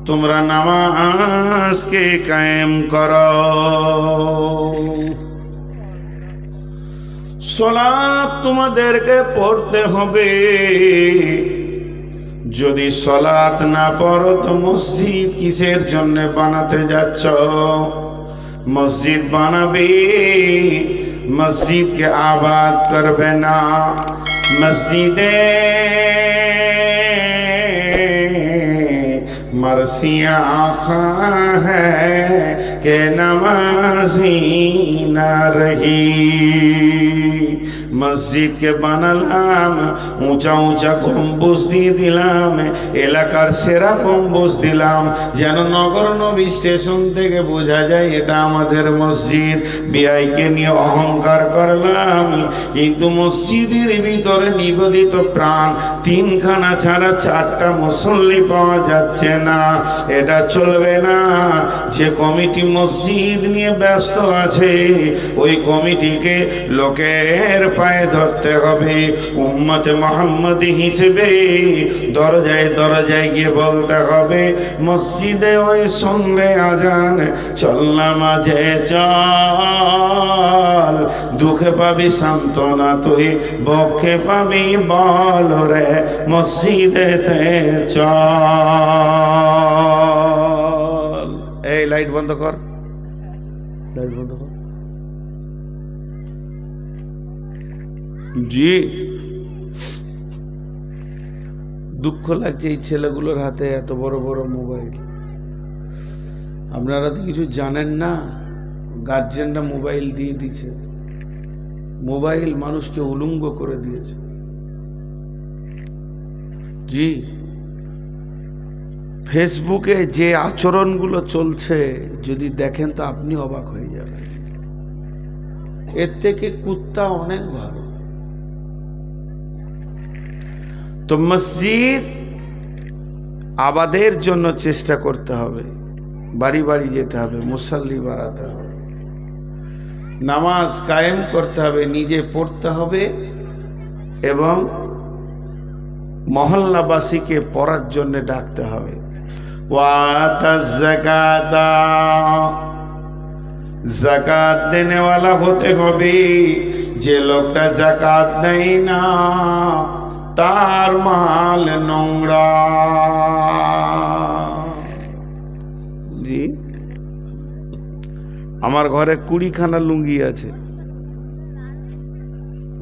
তোমরা নামাজকে কায়েম করো। সালাত তোমাদেরকে পড়তে হবে। যদি সালাত না পড়ো তো মসজিদ কিসের জন্য বানাতে যাচ্ছ? মসজিদ বানাবে, মসজিদকে আবাদ করবে না। মসজিদে मरसिया आखा है के नमाजी ना रही। मस्जिद के बानालाम ऊंचा ऊंचा गम्बुज दिए दिलाम, एलाकार सेरा गम्बुज दिलाम, जेन नगर नबी स्टेशन থেকে বোঝা যায় এটা আমাদের মসজিদ। বিআইকে নিয়ে অহংকার করলাম, কিন্তু মসজিদের ভিতরে নিবেদিত প্রাণ তিনখানা ছাড়া চারটা মুসল্লি পাওয়া যাচ্ছে না। এটা চলবে না। যে কমিটি মসজিদ নিয়ে ব্যস্ত আছে ওই কমিটিকে লোকের পায়ে ধরতে হবে। উম্মতে মুহাম্মদী হিসেবে দরজায় দরজায় গিয়ে বলতে হবে, মসজিদে ওই শুনলে আজান, চল নামাজে চল। দুঃখে পাবি সান্ত্বনা তুই, বক্ষে পাবি বল রে, মসজিদেতে চল। এই লাইট বন্ধ কর, লাইট বন্ধ কর। জি, দুঃখ লাগছে এই ছেলেগুলোর হাতে এত বড় বড় মোবাইল। আপনারা তো কিছু জানেন না, গার্জেনরা মোবাইল দিয়ে দিচ্ছে। মোবাইল মানুষকে উলঙ্গ করে দিয়েছে। জি, ফেসবুকে যে আচরণগুলো চলছে যদি দেখেন তো আপনি অবাক হয়ে যাবেন। এর থেকে কুত্তা অনেক ভালো। তো মসজিদ আবাদের জন্য চেষ্টা করতে হবে, বাড়ি বাড়ি যেতে হবে, মুসল্লি বাড়াতে হবে, নামাজ কায়েম করতে হবে, নিজে পড়তে হবে এবং মহল্লাবাসীকে পড়ার জন্য ডাকতে হবে। যাকাত দেনেওয়ালা হতে হবে। যে লোকটা যাকাত দেয় না তার মাল নোংরা। জি, আমার ঘরে 20খানা লুঙ্গি আছে।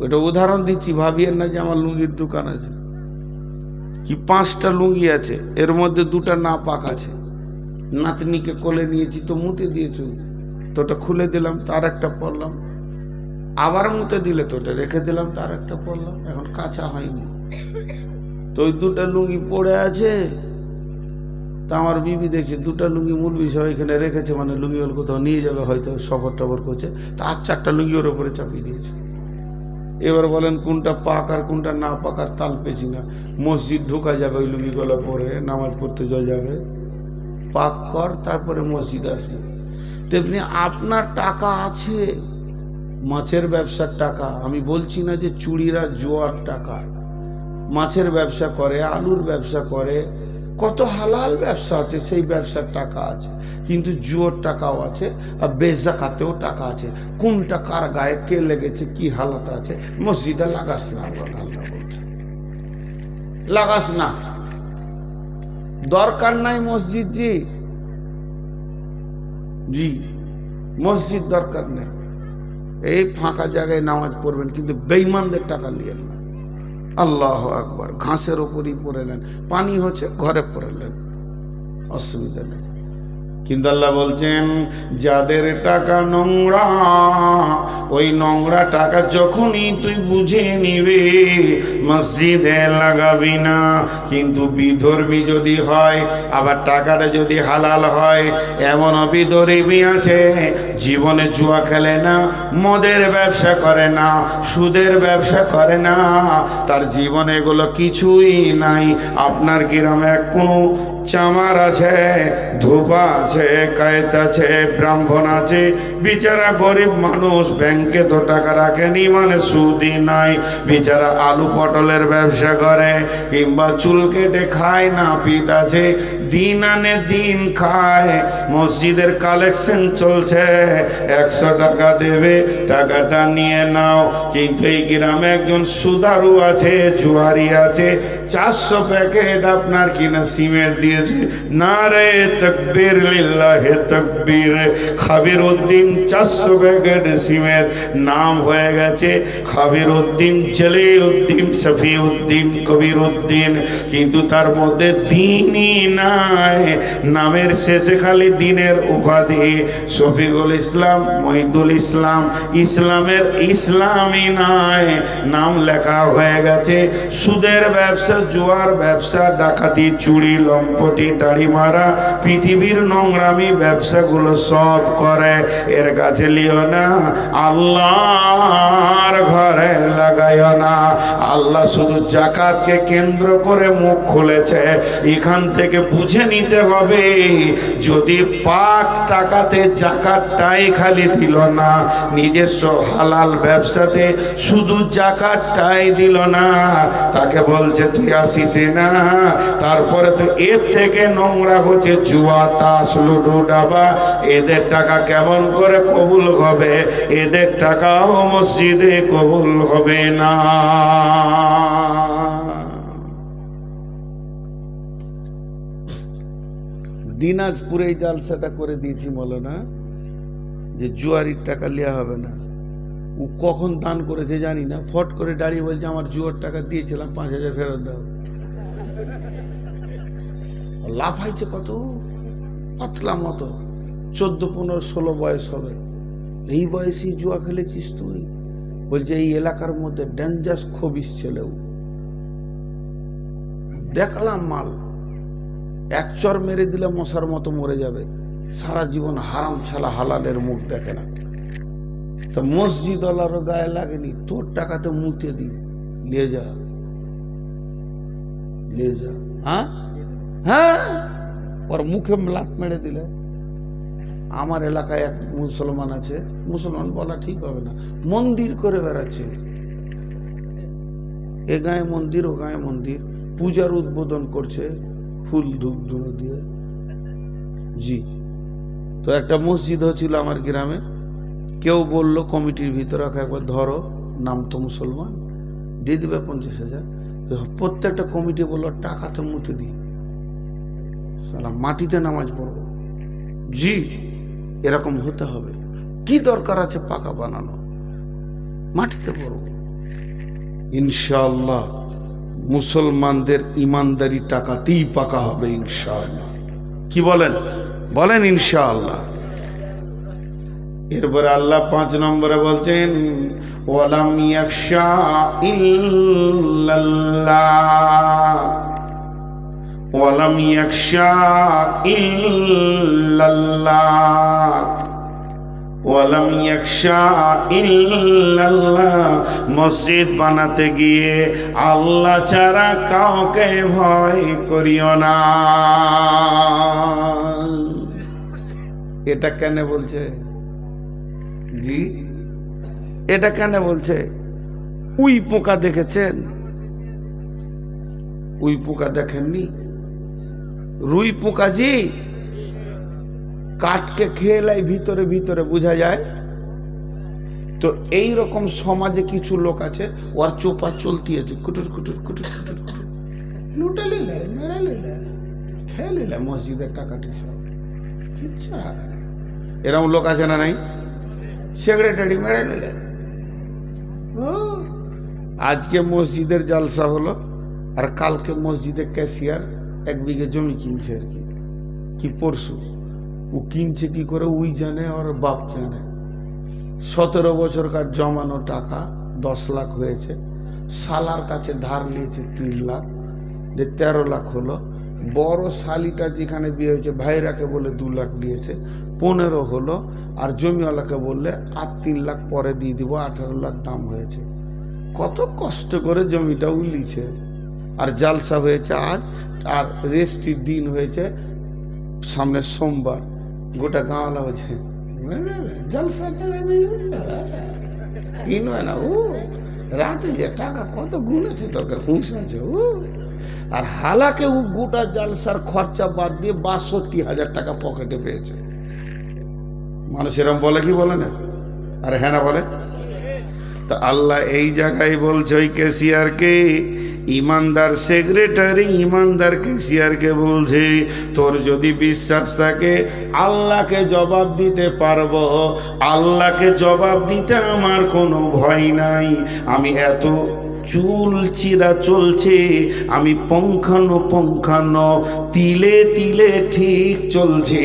ওটা উদাহরণ দিচ্ছি, ভাবিয়েন না যে আমার লুঙ্গির দোকান আছে। কি 5টা লুঙ্গি আছে, এর মধ্যে 2টা না পাক আছে। নাতনিকে কোলে নিয়েছি তো মুতে দিয়েছি, তো ওটা খুলে দিলাম, তার একটা পরলাম। আবার মুতে দিলে তো ওটা রেখে দিলাম, তার একটা পরলাম। এখন কাঁচা হয়নি, তো ওই 2টা লুঙ্গি পড়ে আছে। তা আমার বিবি দেখছে 2টা লুঙ্গি মুলবি সব এখানে রেখেছে, মানে লুঙ্গি ওর কোথাও নিয়ে যাবে হয়তো, সফর টফর করছে। তা 4টা লুঙ্গি ওর উপরে চাপিয়ে দিয়েছে। এবার বলেন কোনটা পাক আর কোনটা না পাক আর তাল পেছি না। মসজিদ ঢোকা যাবে ওই লুঙ্গিগুলো পরে, নামাজ পড়তে যাবে। পাক কর, তারপরে মসজিদ আসবে। তেমনি আপনার টাকা আছে, মাছের ব্যবসার টাকা, আমি বলছি না যে চুরির আর জোয়ার টাকা। মাছের ব্যবসা করে, আলুর ব্যবসা করে, কত হালাল ব্যবসা আছে, সেই ব্যবসার টাকা আছে। কিন্তু জুয়োর টাকাও আছে, আর বেজাকাতেও টাকা আছে। কোনটা কার গায়ে কে লেগেছে, কি হালাত আছে, মসজিদে লাগাস না। আল্লাহ বলছে লাগাস না, দরকার নাই মসজিদ। জি জি, মসজিদ দরকার নেই। এই ফাঁকা জায়গায় নামাজ পড়বেন, কিন্তু বেঈমানদের টাকা নিয়েন না। আল্লাহ আকবার। ঘাসের ওপরই পড়ে নেন, পানি হচ্ছে ঘরে পড়ে নেন, অসুবিধা নেই। কিন্তু আল্লাহ বলছেন যাদের টাকা নোংরা, ওই নোংরা টাকা যখনই তুই বুঝে নিবে মসজিদে লাগাবি না। কিন্তু বিধর্মী যদি হয়, আবার টাকাটা যদি হালাল হয়, এমন বিধর্মী আছে জীবনে জুয়া খেলে না, মদের ব্যবসা করে না, সুদের ব্যবসা করে না, তার জীবনে এগুলো কিছুই নাই। আপনার গ্রামে কোনো চামার আছে, ধোপা আছে, কায়েত আছে, ব্রাহ্মণ আছে, বিচারা গরিব মানুষ, ব্যাংকে তো টাকা রাখেনি, মানে সুদই নাই। বিচারা আলু পটলের ব্যবসা করে, কিংবা চুল কেটে খায়, না পিত আছে, দিন আনে দিন খায়। মসজিদের কালেকশন চলছে, 100 টাকা দেবে, টাকাটা নিয়ে নাও। কিন্তু এই গ্রামে একজন সুদারু আছে, জুয়ারি আছে, 400 প্যাকেট আপনার কিনা সিমেন্ট দিয়েছে। নারে তাকবীর, লিল্লাহে তাকবীর। খাবির উদ্দিন 400 প্যাকেট সিমেন্ট, নাম হয়ে গেছে খাবির উদ্দিন, জলি উদ্দিন, শফি উদ্দিন, কবির উদ্দিন। কিন্তু তার মধ্যে দিনই নাই, নামের শেষে খালি দিনের উপাধি। শফিকুল ইসলাম, মহিদুল ইসলাম, ইসলামের ইসলামই নাই, নাম লেখা হয়ে গেছে সুদের ব্যবসা, জুয়ার ব্যবসা, ডাকাতি, চুরি, লম্পটি, দাড়ি মারা, পৃথিবীর নোংরামি ব্যবসাগুলো সব করে। এর কাছে লিও না, আল্লাহর ঘরে লাগাইও না। আল্লাহ শুধু জাকাতকে কেন্দ্র করে মুখ খুলেছে। এখান থেকে বুঝে নিতে হবে, যদি পাক টাকাতে জাকাতটাই খালি দিল না, নিজস্ব হালাল ব্যবসাতে শুধু জাকাতটাই দিল না, তাকে বলছে তুই আসিস না। তারপরে তো এর থেকে নোংরা হচ্ছে জুয়া, তাস, লুডু, ডাবা। এদের টাকা কেমন করে কবুল হবে? এদের টাকাও মসজিদে কবুল হবে না। দিনাজপুরে এই জালসাটা করে দিয়েছি মৌলানা, যে জুয়ারির টাকা লিয়া হবে না। ও কখন দান করেছে জানি না, ফট করে দাঁড়িয়ে বলছে আমার জুয়ার টাকা দিয়েছিলাম, 5000 ফেরত দাও। লাফাইছে কত, পাতলা মতো, 14, 15, 16 বয়স হবে। এই বয়সে জুয়া খেলেছিস তুই? বলছে এই এলাকার মধ্যে ডেঞ্জারাস খবিস ছেলেও। দেখলাম মাল, এক চর মেরে দিলে মশার মতো মরে যাবে, সারা জীবন হারাম ছাড়া হালালের মুখ দেখে না। তা মসজিদ ওয়ালারও গায়ে লাগেনি, তোর টাকাতে মুতে দি, নিয়ে যা, নিয়ে যা। হ্যাঁ হ্যাঁ, ওর মুখে লাত মেরে দিলে। আমার এলাকায় এক মুসলমান আছে, মুসলমান বলা ঠিক হবে না, মন্দির করে বেড়াচ্ছে, এ গায়ে মন্দির, ও গায়ে মন্দির, পূজার উদ্বোধন করছে ফুল ধূপ ধুনো দিয়ে। জি, তো একটা মসজিদ হচ্ছিল আমার গ্রামে, কেউ বললো কমিটির ভিতরে একবার ধরো, নাম তো মুসলমান, দিয়ে দিবে 50,000। প্রত্যেকটা কমিটি বললো টাকাতে মুতে দিই, সালা মাটিতে নামাজ পড়বো। জি, এরকম হতে হবে। কি দরকার আছে পাকা বানানো? মাটিতে পড়বো ইনশাআল্লাহ। মুসলমানদের ইমানদারি টাকাতেই পাকা হবে ইনশাআল্লাহ। কি বলেন? বলেন ইনশাআল্লাহ। এরপরে আল্লাহ 5 নম্বরে বলছেন ওয়ালাম ইয়াখশা ইল্লাল্লাহ, ওয়ালাম ইয়াখশা ইল্লাল্লাহ, ওয়ালাম ইয়াখশা ইল্লাল্লাহ। মসজিদ বানাতে গিয়ে আল্লাহ ছাড়া কাউকে ভয় করিও না। এটা কেন বলছে? জি, এটা কেন বলছে? উই পোকা দেখেছেন? উই পোকা দেখেননি? রুই পোকা জি কাটকে খেলাই ভিতরে ভিতরে বোঝা যায়। তো এই রকম সমাজে কিছু লোক আছে, ওর চোপা চলতি আছে, কুটুর কুটুর কুটুর কুটুর লুটে নিলে, মেরে নিলে, খেয়ে নিলে মসজিদের টাকাটি সব কিচ্ছু রাখা নেই। এরকম লোক আছে না নাই? সেক্রেটারি মেরে নিলে। আজকে মসজিদের জালসা হলো, আর কালকে মসজিদে ক্যাশিয়ার 1 বিঘে জমি কিনছে আর কি পরশু। ও কিনছে কি করে ওই জানে, আর বাপ জানে। 17 বছরকার জমানো টাকা 10 লাখ হয়েছে, শালার কাছে ধার নিয়েছে 3 লাখ, যে 13 লাখ হলো। বড় শালিটা যেখানে বিয়ে হয়েছে ভাইরাকে বলে 2 লাখ দিয়েছে, 15 হলো। আর জমিওয়ালাকে বললে আর 3 লাখ পরে দিয়ে দিব, 18 লাখ দাম হয়েছে। কত কষ্ট করে জমিটা উলিছে। আর জালসা হয়েছে আজ, আর রেস্টির দিন হয়েছে সামনে সোমবার। গোটা গাঁওয়ালা হয়েছে জালসা কিনবে না। ও রাতে যে টাকা কত গুনেছে, তোকে হুঁশ আছে। ও আর হালাকে ও গোটা জালসার খরচা বাদ দিয়ে ৬২,০০০ টাকা পকেটে পেয়েছে। মানুষ এরকম বলে কি বলে না? আরে হ্যাঁ না বলে? তা আল্লাহ এই জায়গায় বলছে ওই ক্যাশিয়ারকে, ইমানদার সেক্রেটারি ইমানদার ক্যাশিয়ারকে বলছে, তোর যদি বিশ্বাস থাকে আল্লাহকে জবাব দিতে পারবো, আল্লাহকে জবাব দিতে আমার কোনো ভয় নাই। আমি এত চুল চিরা চলছে, আমি পঙ্খানো তিলে তিলে ঠিক চলছে,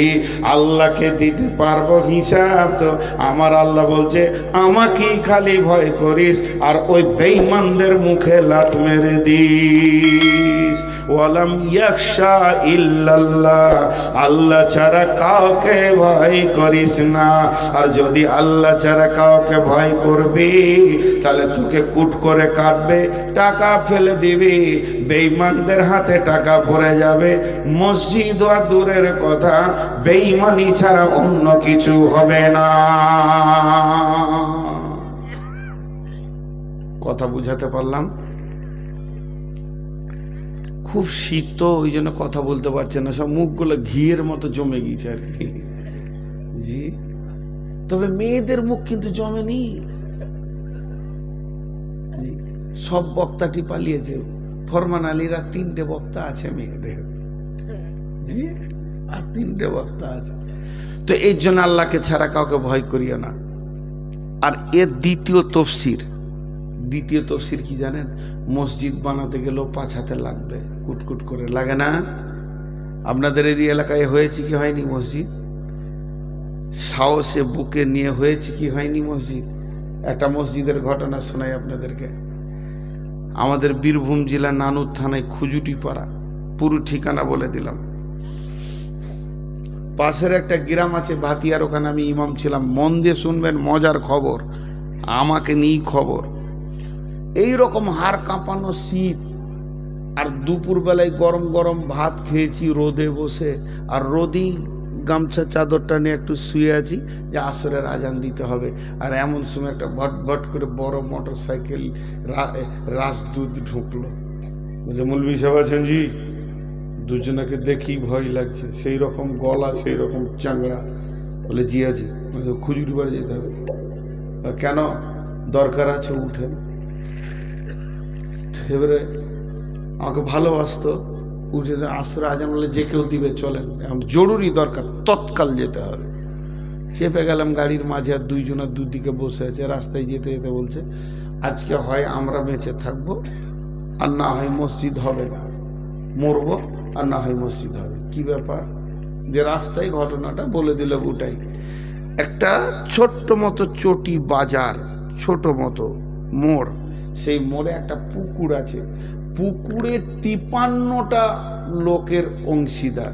আল্লাহকে দিতে পারবো হিসাব। তো আমার আল্লাহ বলছে আমাকেই খালি ভয় করিস আর ওই বেঈমানদের মুখে লাত মেরে দিস। ওয়ালাম ইয়াখশা ইল্লাল্লাহ, আল্লাহ ছাড়া কাউকে ভয় করিস না। আর যদি আল্লাহ ছাড়া কাউকে ভয় করবি তাহলে তোকে কুট করে কাটবে, টাকা ফেলে দিবি, বেঈমানদের হাতে টাকা পড়ে যাবে। মসজিদ ওয়া দূরের কথা, বেঈমানি ছাড়া অন্য কিছু হবে না। কথা বুঝাতে পারলাম? খুব শীত তো ওই জন্য কথা বলতে পারছে না, সব মুখগুলো ঘিয়ের মতো জমে গিয়েছে আর কি। জি, তবে মেয়েদের মুখ কিন্তু জমেনি। সব বক্তাটি পালিয়েছে, ফরমান আলীরা 3টে বক্তা আছে মেয়েদের, জি, আর 3টে বক্তা আছে। তো এই জন্য আল্লাহকে ছাড়া কাউকে ভয় করিও না। আর এর দ্বিতীয় তফসির কি জানেন? মসজিদ বানাতে গেলেও 5 হাতে লাগবে, কুটকুট করে লাগে না? আপনাদের এই এলাকায় হয়েছে কি হয়নি মসজিদ? সাহসে বুকে নিয়ে হয়েছে কি হয়নি মসজিদ? একটা মসজিদের ঘটনা শোনাই আপনাদেরকে। আমাদের বীরভূম জেলা নানুর থানায় খুজুটি পাড়া, পুরো ঠিকানা বলে দিলাম। পাশের একটা গ্রাম আছে ভাতিয়ার, ওখানে আমি ইমাম ছিলাম। মন দিয়ে শুনবেন, মজার খবর, আমাকে নিয়ে খবর। এই রকম হাড় কাঁপানো শীত, আর দুপুরবেলায় গরম গরম ভাত খেয়েছি রোদে বসে, আর রোদেই গামছা চাদরটা নিয়ে একটু শুয়ে আছি যে আসরের আজান দিতে হবে। আর এমন সময় একটা ভটভট করে বড় মোটর সাইকেল রাজদূত ঢুকলো। বলে মৌলভী সাহেব আছেন জি? দুজনাকে দেখি ভয় লাগছে, সেই রকম গলা, সেই রকম চাংড়া। বলে জি আছি। খুজুরি বাড়ি যেতে হবে। কেন? দরকার আছে, উঠেন। এবারে আমাকে ভালোবাসতো, উঠে আসরে আজান বলে যে কেউ দিবে, চলেন, এখন জরুরি দরকার, তৎকাল যেতে হবে। চেপে গেলাম গাড়ির মাঝে, আর দুইজনের দুদিকে বসে আছে। রাস্তায় যেতে যেতে বলছে আজকে হয় আমরা বেঁচে থাকবো, আর না হয় মসজিদ হবে না, মরবো, আর না হয় মসজিদ হবে। কি ব্যাপার? যে রাস্তায় ঘটনাটা বলে দিল। ওটাই একটা ছোট্ট মতো চটি বাজার, ছোট মতো মোড়, সেই মোড়ে একটা পুকুর আছে। পুকুরে 53টা লোকের অংশীদার।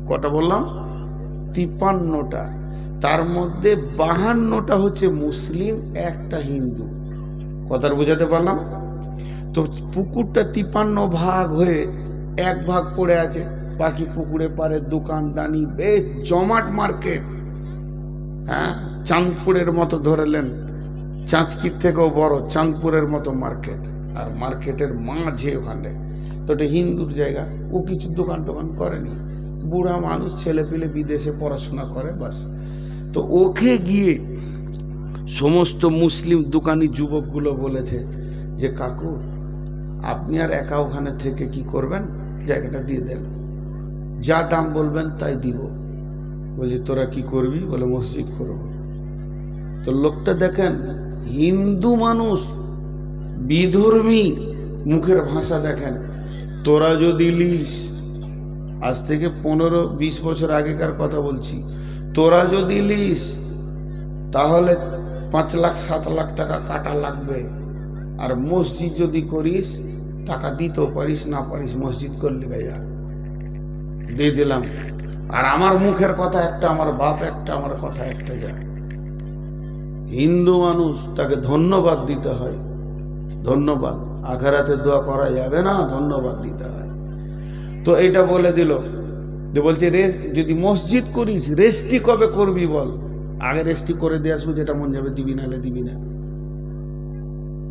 কটা বললাম? 53টা। তার মধ্যে 52টা হচ্ছে মুসলিম, একটা হিন্দু। কথার বোঝাতে পারলাম তো? পুকুরটা 53 ভাগ হয়ে 1 ভাগ পড়ে আছে, বাকি পুকুরে পারে দোকানদানি, বেশ জমাট মার্কেট। হ্যাঁ, চাঁদপুরের মতো ধরেলেন, চাঁচকির থেকেও বড় চাঁদপুরের মতো মার্কেট। আর মার্কেটের মাঝে ওখানে তো এটা হিন্দুর জায়গা। ও কিছু দোকান টোকান করেনি, বুড়া মানুষ, ছেলে পেলে বিদেশে পড়াশোনা করে, বাস। তো ওকে গিয়ে সমস্ত মুসলিম দোকানি যুবকগুলো বলেছে যে কাকু আপনি আর একা ওখানে থেকে কি করবেন, জায়গাটা দিয়ে দেন, যা দাম বলবেন তাই দিব। বলছি তোরা কি করবি? বলে মসজিদ করব। তো লোকটা দেখেন, হিন্দু মানুষ, বিধর্মী, মুখের ভাষা দেখেন। তোরা যদি লিস, আজ থেকে 15-20 বছর আগেকার কথা বলছি, তোরা যদি লিস তাহলে 5 লাখ 7 লাখ টাকা কাটা লাগবে। আর মসজিদ যদি করিস টাকা দিতেও পারিস, না পারিস, মসজিদ করলি ভাইয়া, দিয়ে দিলাম। আর আমার মুখের কথা একটা, আমার বাপ একটা, আমার কথা একটা। যা হিন্দু মানুষ, তাকে ধন্যবাদ দিতে হয়, ধন্যবাদ। আখেরাতে দোয়া করা যাবে না, ধন্যবাদ দিতে হয়। তো এটা বলে দিল যে বলছে যদি মসজিদ করিস রেস্টি কবে করবি বল, আগে রেস্টি করে দিয়ে আসবো, যেটা মন যাবে দিবি, নাহলে দিবি না।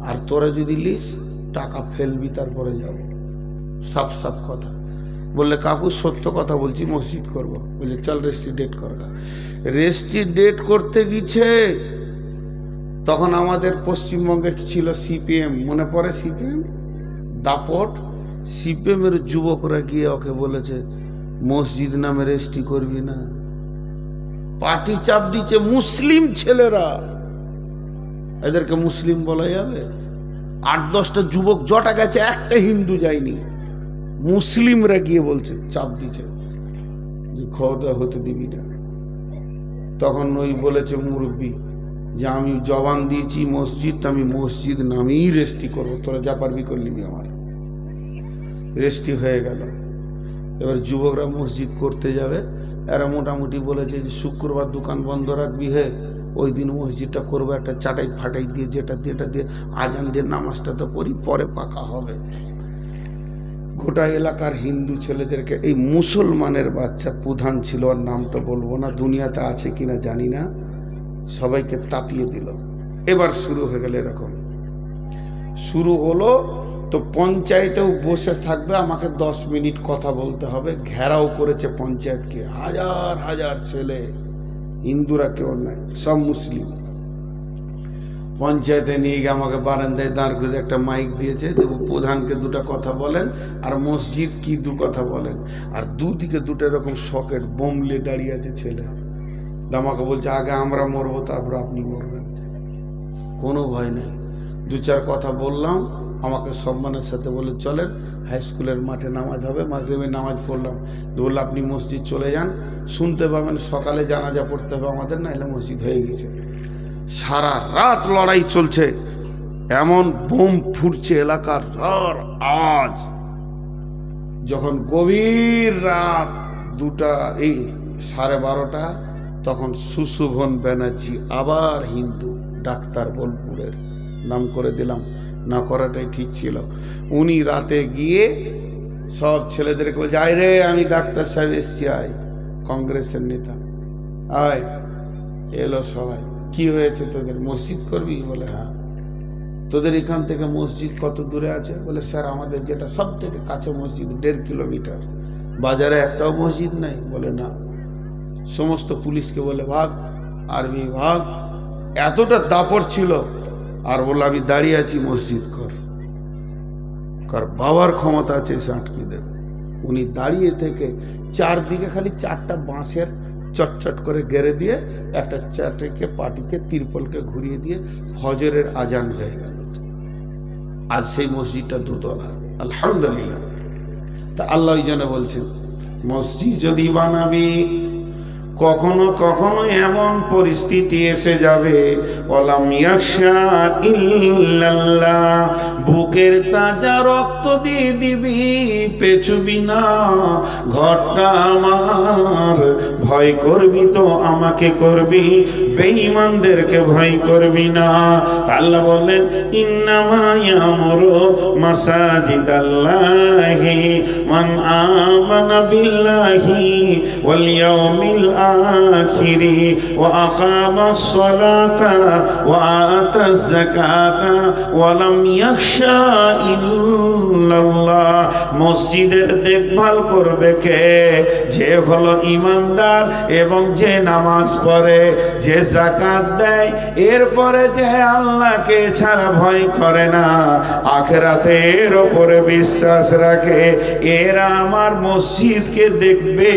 আর তোরা যদি লিস টাকা ফেলবি, তারপরে যাব। সাফ সাফ কথা। বললে কাকু সত্য কথা বলছি, মসজিদ করব। বলছে চল রেজিস্ট্রি ডেট করগা। রেজিস্ট্রি ডেট করতে গেছে, তখন আমাদের পশ্চিমবঙ্গে ছিল সিপিএম, মনে পড়ে সিপিএম দাপট। সিপিএমের যুবকরা গিয়ে ওকে বলেছে মসজিদ নামে রেজিস্ট্রি করবি না। পার্টি চাপ দিচ্ছে, মুসলিম ছেলেরা, এদেরকে মুসলিম বলা যাবে? 8-10টা যুবক জটা গেছে, একটা হিন্দু যায়নি। মুসলিমরা গিয়ে বলছে, চাপ দিচ্ছে যে খাওয়া হতে দিবি না। তখন ওই বলেছে মুরব্বী যে আমি জবান দিয়েছি মসজিদ, আমি মসজিদ নামেই রেজিস্ট্রি করবো, তোরা যা পারবি করলি। আমার রেজিস্ট্রি হয়ে গেল। এবার যুবকরা মসজিদ করতে যাবে, এরা মোটামুটি বলেছে যে শুক্রবার দোকান বন্ধ রাখবি, হে ওই দিন মসজিদটা করবো একটা চাটাই ফাটাই দিয়ে, যেটা দিয়ে আজান দিয়ে নামাজটা তো পড়ি, পরে পাকা হবে। গোটা এলাকার হিন্দু ছেলেদেরকে, এই মুসলমানের বাচ্চা প্রধান ছিল, আর নামটা বলবো না, দুনিয়াতে আছে কিনা জানি না, সবাইকে তাপিয়ে দিল। এবার শুরু হয়ে গেল এরকম। শুরু হলো তো পঞ্চায়েতেও বসে থাকবে, আমাকে 10 মিনিট কথা বলতে হবে। ঘেরাও করেছে পঞ্চায়েতকে, হাজার হাজার ছেলে, হিন্দুরা কেউ নাই, সব মুসলিম। পঞ্চায়েতে নিয়ে গিয়ে আমাকে বারান্দায় দাঁড় করে একটা মাইক দিয়েছে, দেবো প্রধানকে 2টা কথা বলেন, আর মসজিদ কি 2 কথা বলেন। আর দুদিকে 2টা এরকম সকেট বোমলে দাঁড়িয়ে আছে ছেলে। আমাকে বলছে আগে আমরা মরবো, তারপর আপনি মরবেন, কোনো ভয় নেই। 2-4 কথা বললাম, আমাকে সম্মানের সাথে বলে চলেন হাই স্কুলের মাঠে নামাজ হবে। মাগরিবের নামাজ পড়লাম, বললো আপনি মসজিদ চলে যান, শুনতে পাবেন সকালে জানাজা পড়তে হবে আমাদের, না এলে মসজিদ হয়ে গেছে। সারা রাত লড়াই চলছে, এমন বোম ফুটছে এলাকার। আর আজ যখন গভীর রাত 2টা, এই 12:30, তখন সুশোভন ব্যানার্জি, আবার হিন্দু ডাক্তার, বোলপুরের নাম করে দিলাম, না করাটাই ঠিক ছিল। উনি রাতে গিয়ে সব ছেলেদেরকে বলছে আয় রে, আমি ডাক্তার সাহেব এসছি, আয়, কংগ্রেসের নেতা আয়। এলো সবাই, কি হয়েছে তোদের, মসজিদ করবি? বলে হ্যাঁ। তোদের এখান থেকে মসজিদ কত দূরে আছে? বলে স্যার আমাদের যেটা সব থেকে কাছে মসজিদ 1.5 কিলোমিটার, বাজারে একটাও মসজিদ নাই। বলে না। সমস্ত পুলিশকে বলে ভাগ, আর্মি ভাগ। এতটা দাপট ছিল। আর বলে আমি দাঁড়িয়ে আছি, মসজিদ কর। কার বাবার ক্ষমতা আছে এসে আটকে দেবে। উনি দাঁড়িয়ে থেকে চারদিকে খালি 4টা বাঁশের চটচট করে গেড়ে দিয়ে, একটা চারটিকে পাটিকে তিরপলকে ঘুরিয়ে দিয়ে ফজরের আজান হয়ে গেল। আজ সেই মসজিদটা 2 তলা, আলহামদুলিল্লাহ। তা আল্লাহ ওই জন্য বলছেন মসজিদ যদি বানাবি, কখনো কখনো এমন পরিস্থিতি এসে যাবে, ওয়ালাম ইয়াখশা ইল্লাল্লাহ, বুকের তাজা রক্ত দিয়ে দিবি, পেছুবি না। ঘরটা আমার, ভয় করবি তো আমাকে করবি, বেঈমানদেরকে ভয় করবি না। আল্লাহ বলেন ইন্নামা ইয়ামুরু মাসাজিদাল্লাহি মান আমানা বিল্লাহি ওয়াল ইয়াউমিল আখিরি ওয়া আকামাস সালাতা ওয়া আতাজ যাকাতা ওয়া লাম ইয়াখশা ইল্লাল্লাহ। মসজিদের দেখভাল করবে কে? যে হলো ঈমানদার এবং যে নামাজ পড়ে, যে যাকাত দেয়, এরপরে যে আল্লাহকে ছাড়া ভয় করে না, আখিরাতের উপরে বিশ্বাস রাখে, এরা আমার মসজিদকে দেখবে,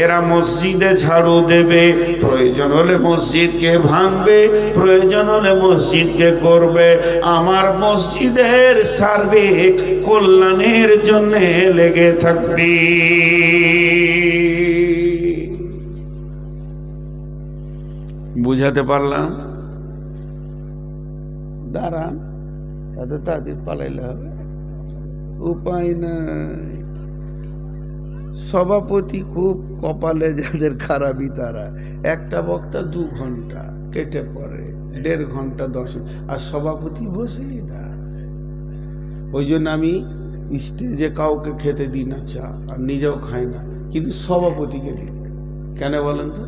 এরা মসজিদে ঝাড়ু দেবে, প্রয়োজন হলে মসজিদকে ভাঙবে, প্রয়োজন হলে মসজিদকে করবে। আমার মসজিদের সার্বিক কল্যাণের জন্য লেগে থাকবে। বুঝাতে পারলাম? দাঁড়ান, এত তাদের পালাইলে হবে? উপায় নাই। সভাপতি খুব কপালে যাদের খারাপই তারা, একটা বক্তা 2 ঘন্টা কেটে পড়ে, 1.5 ঘন্টা 10, আর সভাপতি বসেই দা। ওই জন্য আমি স্টেজে কাউকে খেতে দিই না চা, আর নিজেও খাই না, কিন্তু সভাপতিকে দিই। কেন বলেন তো?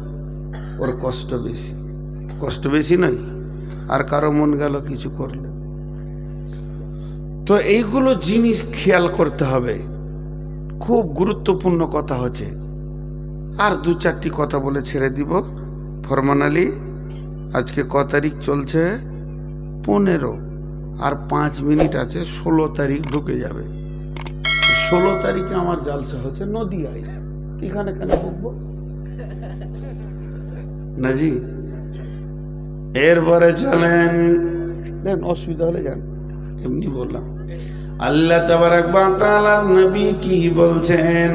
ওর কষ্ট বেশি। কষ্ট বেশি নয়, আর কারো মন গেল কিছু করলে। তো এইগুলো জিনিস খেয়াল করতে হবে। খুব গুরুত্বপূর্ণ কথা হচ্ছে। আর দু চারটি কথা বলে ছেড়ে দিব। ফরমান আলী, আজকে ক তারিখ চলছে? 15, আর 5 মিনিট আছে, 16 তারিখ ঢুকে যাবে। 16 তারিখে আমার জালসা হচ্ছে নদিয়ায়। এখানে কেন ঢুকবো নাজি? এরপরে চলেন, দেন অসুবিধা হলে যান, এমনি বললাম। আল্লাহ তাবারাক ওয়া তাআলার নবী কি বলছেন?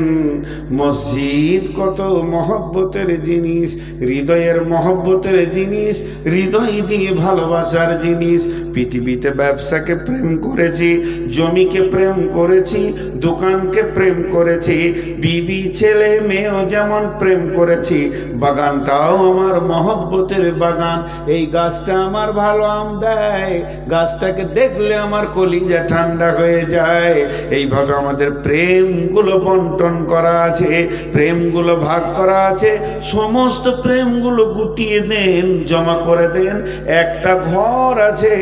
মসজিদ কত মহব্বতের জিনিস, হৃদয়ের মহব্বতের জিনিস, হৃদয় দিয়ে ভালোবাসার জিনিস। পৃথিবীতে ব্যবসাকে প্রেম করেছি, জমিকে প্রেম করেছি, দোকানকে প্রেম করেছি, বিবি ছেলে মেয়েও যেমন প্রেম করেছি, বাগানটাও আমার মহব্বতের বাগান। এই গাছটা আমার ভালো আম দেয়, গাছটাকে দেখলে আমার কলিজা ঠান্ডা হয়ে যায়। এইভাবে আমাদের প্রেমগুলো বন্টন করা আছে, প্রেমগুলো ভাগ করা আছে। সমস্ত প্রেমগুলো গুটিয়ে দেন, জমা করে দেন। একটা ঘর আছে,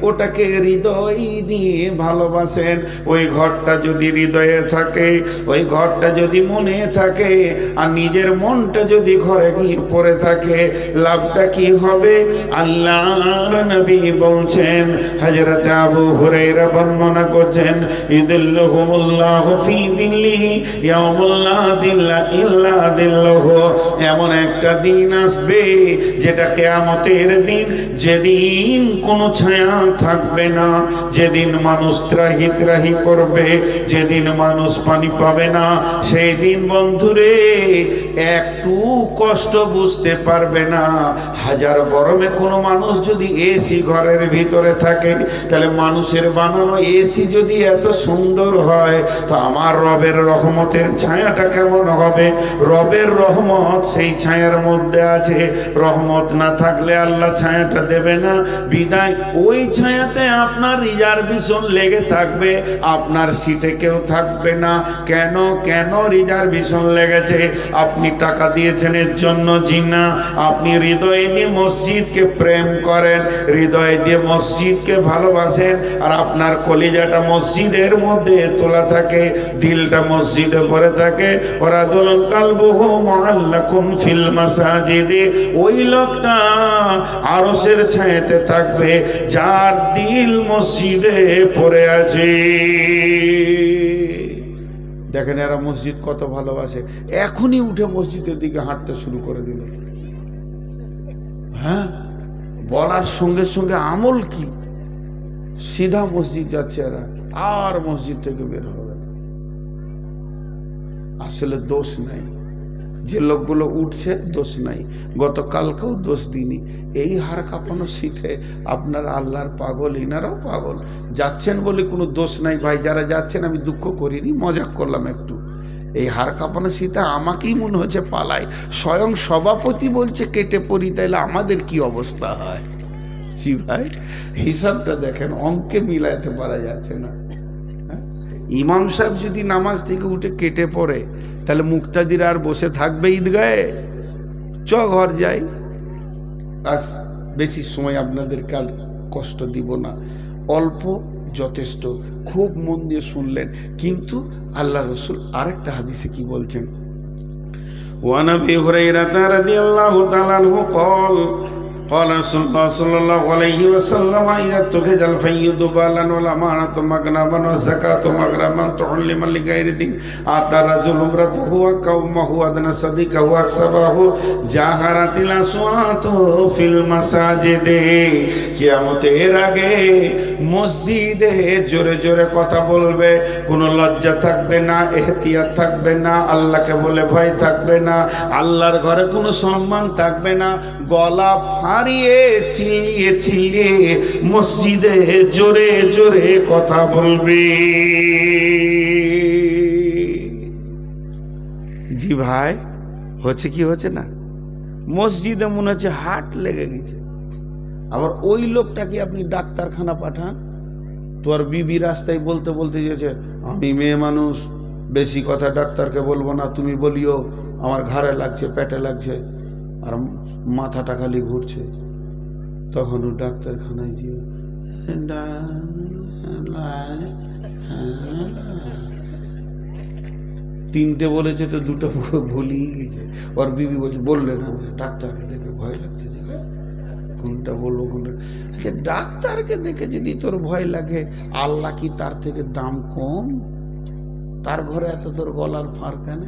ওটাকে হৃদয় দিয়ে ভালোবাসেন। ওই ঘরটা যদি হৃদয়ে থাকে, ওই ঘরটা যদি মনে থাকে, আর নিজের মনটা যদি ঘরে গিয়ে পড়ে থাকে, লাভটা কি হবে? আল্লাহর নবী বলছেন, হযরত আবু হুরায়রা বর্ণনা করছেন, ইদিল্লুহুমুল্লাহু ফি দিল্লিহি ইয়াউমুল লা দিল্লা ইল্লা দিল্লুহু। এমন একটা দিন আসবে যেটা কিয়ামতের দিন, যেদিন কোনো ছায়া থাকবে না, যেদিন মানুষ ত্রাহি ত্রাহি করবে, যেদিন মানুষ পানি পাবে না। সেই দিন বন্ধুরে একটু কষ্ট বুঝতে পারবে না। হাজার গরমে কোনো মানুষ যদি এসি ঘরের ভিতরে থাকে, তাহলে মানুষের বানানো এসি যদি এত সুন্দর হয়, তো আমার রবের রহমতের ছায়াটা কেমন হবে? রবের রহমত সেই ছায়ার মধ্যে আছে। রহমত না থাকলে আল্লাহ ছায়াটা দেবে না। বিদায় ওই ছায়াতে আপনার রিজার্ভেশন লেগে থাকবে, আপনার সিটে কেউ থাকবে না। কেন কেন রিজার্ভেশন লেগেছে? আপনি টাকা দিয়েছেন এর জন্য? জি না। আপনি হৃদয় দিয়ে মসজিদকে প্রেম করেন, হৃদয় দিয়ে মসজিদকে ভালোবাসেন, আর আপনার কলিজাটা মসজিদের মধ্যে তোলা থাকে, দিলটা মসজিদে ভরে থাকে। ওরাদুল কালবুহু মুআল্লাকুন ফিল মাসাজিদে। ওই লোকটা আরশের ছায়াতে থাকবে যার দিল মসজিদে পড়ে আছে। দেখেন এরা মসজিদ কত ভালোবাসে। এখনই উঠে মসজিদের দিকে হাঁটতে শুরু করে দিল। হ্যাঁ, বলার সঙ্গে সঙ্গে আমল কি, সিধা মসজিদ যাচ্ছে এরা, আর মসজিদ থেকে বের হবে না। আসলে দোষ নাই, যে লোকগুলো উঠছে দোষ নাই। গতকালকেও দোষ দিইনি। এই হাড় কাঁপানো শীতে আপনারা আল্লাহর পাগল, ইনারাও পাগল। যাচ্ছেন বলে কোনো দোষ নাই ভাই। যারা যাচ্ছেন আমি দুঃখ করিনি, মজাক করলাম একটু। এই হাড় কাঁপানো শীতে আমাকেই মনে হচ্ছে পালাই। স্বয়ং সভাপতি বলছে কেটে পড়ি, তাইলে আমাদের কি অবস্থা হয়? জি ভাই, হিসাবটা দেখেন, অঙ্কে মিলাইতে পারা যাচ্ছে না। ইমাম সাহেব যদি নামাজ থেকে উঠে কেটে পড়ে, তাহলে মুক্তাদির আর বসে থাকবে ঈদগাহে? চ ঘর যাই। আজ বেশি সময় আপনাদেরকে আর কষ্ট দিব না, অল্প যথেষ্ট। খুব মন দিয়ে শুনলেন। কিন্তু আল্লাহ রসুল আরেকটা হাদিসে কি বলছেন? ওয়ান আবি হুরায়রা রাদিয়াল্লাহু তাআলা আনহু قال قال رسول الله صلى الله عليه وسلم إذا اتخذ الفيض بالا والأمانة مغنما والزكاة مغرما تعلم لغير دين أتى رجل امرأته وقومه أدنى صديقه وأكسبه جاهرت الأصوات في المساجد। কিয়ামতের আগে মসজিদে জোরে জোরে কথা বলবে, কোনো লজ্জা থাকবে না, এহতিয়াত থাকবে না, আল্লাহকে বলে ভয় থাকবে না, আল্লাহর ঘরে কোনো সম্মান থাকবে না। গলা হারিয়ে চিল্লিয়ে চিল্লিয়ে মসজিদে জোরে জোরে কথা বলবে। জি ভাই, হচ্ছে কি হচ্ছে না? মসজিদে মনে হচ্ছে হাট লেগে গেছে। আবার ওই লোকটাকে আপনি ডাক্তারখানা পাঠান, তোর বিবি রাস্তায় বলতে বলতে গেছে, আমি মেয়ে মানুষ, বেশি কথা ডাক্তারকে বলবো না, তুমি বলিও আমার ঘাড়ে লাগছে, পেটে লাগছে, আর মাথাটা খালি ঘুরছে। তখন ও ডাক্তারখানায় গিয়ে তিনটে বলেছে তো দুটো ভুলিয়ে গেছে। ওর বিবি বলছে বললে না, ডাক্তারকে দেখে ভয় লাগছে যে কোনটা বলবো কোনটা। আচ্ছা ডাক্তারকে দেখে যদি তোর ভয় লাগে, আল্লাহ কি তার থেকে দাম কম? তার ঘরে এত তোর গলার ফার কেন?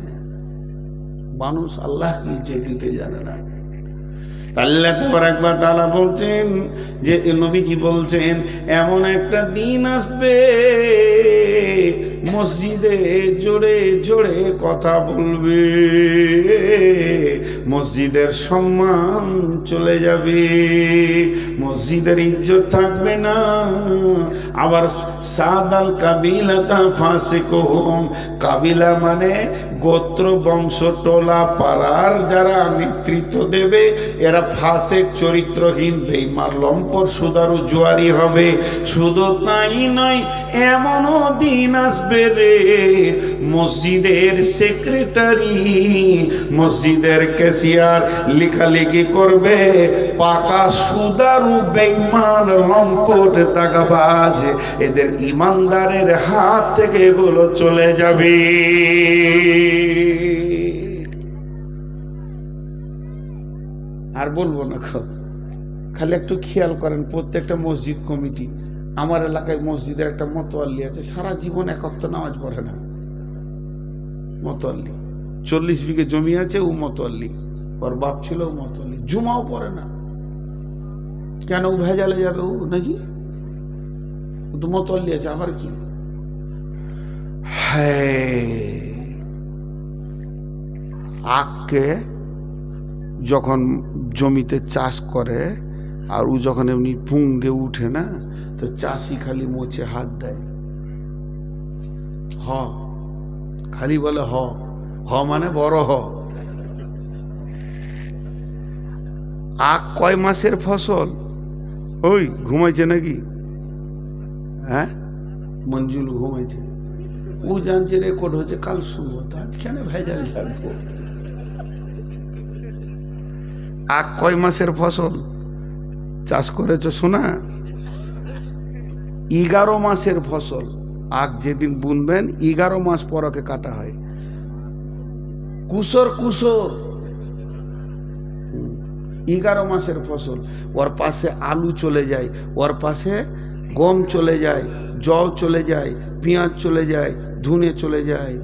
মানুষ আল্লাহ কি যে দিতে জানে না। আল্লাহ তাবারাক ওয়া তাআলা বলছেন যে নবীজি বলছেন এমন একটা দিন আসবে মসজিদে জোরে জোরে কথা বলবে, মসজিদের সম্মান চলে যাবে, মসজিদের ইজ্জত থাকবে না। আবার সাদাল কাবিলাতা ফাসিকুহুম, কাবিলা মানে গোত্র বংশ টোলা পাড়ার যারা নেতৃত্ব দেবে এরা ফাসেক চরিত্রহীন বেঈমান লম্পট সুদারু জুয়ারি হবে। শুধু তাই নয়, এমনও দিন আসবে রে মসজিদের সেক্রেটারি মসজিদের ক্যাশিয়ার লেখালেখি করবে পাকা সুদারু বেঈমান লম্পট দাগাবাজ, এদের ইমানদারের হাত থেকে এগুলো চলে যাবে। আর বলবো না, খালি একটু খেয়াল করেন প্রত্যেকটা মসজিদ কমিটি। আমার এলাকায় মসজিদে একটা মতোয়াল্লি আছে, সারা জীবন এক ওয়াক্ত নামাজ পড়ে না। মতোয়াল্লি 40 বিঘে জমি আছে, ও মতোয়াল্লি, ওর বাপ ছিল ও মতোয়াল্লি, জুমাও পড়ে না। কেন? ও ভেজালে যাবে ও নাকি? ও তো মতোয়াল্লি আছে, আবার কি? হ্যাঁ, আখকে যখন জমিতে চাষ করে আর ও যখন এমনি পুং দিয়ে উঠে না, তো চাষি খালি মোছে হাত দেয়, হ খালি বলে হ হ মানে বড় হ। আখ কয় মাসের ফসল? ওই ঘুমাইছে নাকি? হ্যাঁ, মঞ্জুল ঘুমাইছে, ও জানছে রেকর্ড হচ্ছে, কাল শুনবো, তো আজ কেন ভেজাল ছাড়বো? আখ কয় মাসের ফসল চাষ করেছ শোনা? 11 মাসের ফসল। আখ যেদিন বুনবেন 11 মাস পর ওকে কাটা হয়। কুসর কুসর 11 মাসের ফসল। ওর পাশে আলু চলে যায়, ওর পাশে গম চলে যায়, জও চলে যায়, পেঁয়াজ চলে যায়, ধুনে চলে যায়,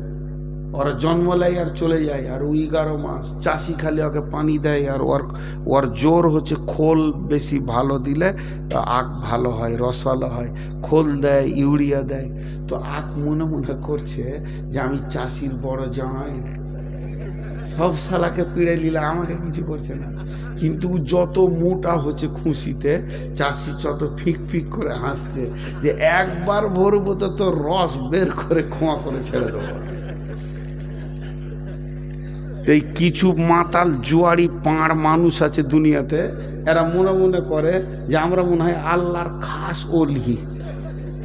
ওরা জন্ম নেয় আর চলে যায়। আর 11 মাস চাষি খালি ওকে পানি দেয়। আর ওর জোর হচ্ছে খোল বেশি ভালো দিলে আখ ভালো হয়, রসালো হয়। খোল দেয়, ইউরিয়া দেয়। তো আখ মনে মনে করছে যে আমি চাষির বড় জামাই, সব শালাকে পিড়ে নিলে আমাকে কিছু করছে না। কিন্তু যত মোটা হচ্ছে খুশিতে, চাষি যত ফিক ফিক করে হাসছে যে একবার ভরবো তো রস বের করে খোঁয়া করে ছেড়ে দেবো। এই কিছু মাতাল জুয়ারি পাঁড় মানুষ আছে দুনিয়াতে, এরা মনে মনে করে যে আমরা মনে হয় আল্লাহর খাস ওলি।